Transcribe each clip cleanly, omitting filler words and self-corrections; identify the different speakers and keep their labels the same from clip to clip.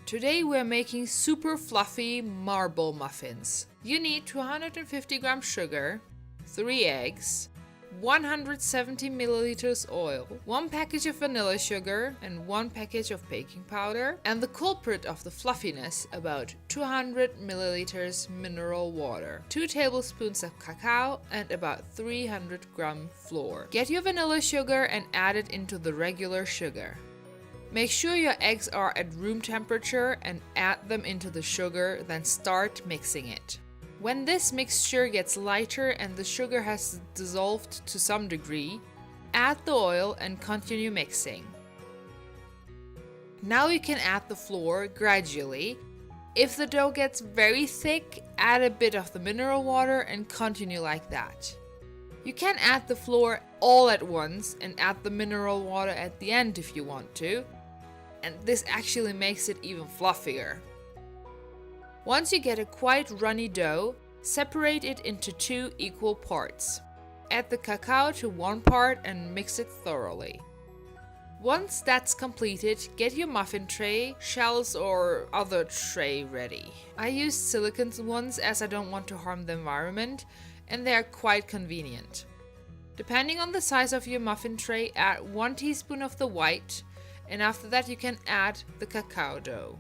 Speaker 1: Today we're making super fluffy marble muffins. You need 250 grams sugar, 3 eggs, 170 milliliters oil, 1 package of vanilla sugar and 1 package of baking powder, and the culprit of the fluffiness, about 200 milliliters mineral water, 2 tablespoons of cacao and about 300 gram flour. Get your vanilla sugar and add it into the regular sugar. Make sure your eggs are at room temperature and add them into the sugar, then start mixing it. When this mixture gets lighter and the sugar has dissolved to some degree, add the oil and continue mixing. Now you can add the flour gradually. If the dough gets very thick, add a bit of the mineral water and continue like that. You can add the flour all at once and add the mineral water at the end if you want to, and this actually makes it even fluffier. Once you get a quite runny dough, separate it into 2 equal parts. Add the cacao to 1 part and mix it thoroughly. Once that's completed, get your muffin tray, shells or other tray ready. I use silicone ones as I don't want to harm the environment, and they are quite convenient. Depending on the size of your muffin tray, add 1 teaspoon of the white, and after that you can add the cacao dough.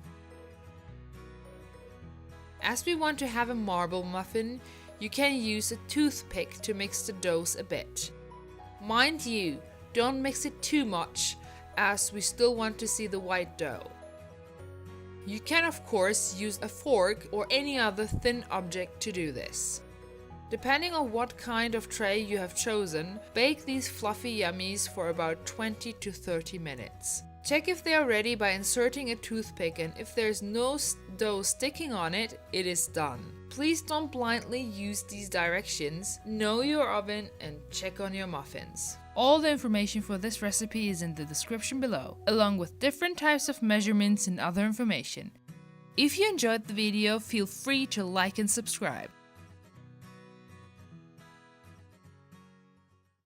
Speaker 1: As we want to have a marble muffin, you can use a toothpick to mix the doughs a bit. Mind you, don't mix it too much, as we still want to see the white dough. You can of course use a fork or any other thin object to do this. Depending on what kind of tray you have chosen, bake these fluffy yummies for about 20 to 30 minutes. Check if they are ready by inserting a toothpick, and if there's no dough sticking on it, it is done. Please don't blindly use these directions, know your oven and check on your muffins. All the information for this recipe is in the description below, along with different types of measurements and other information. If you enjoyed the video, feel free to like and subscribe.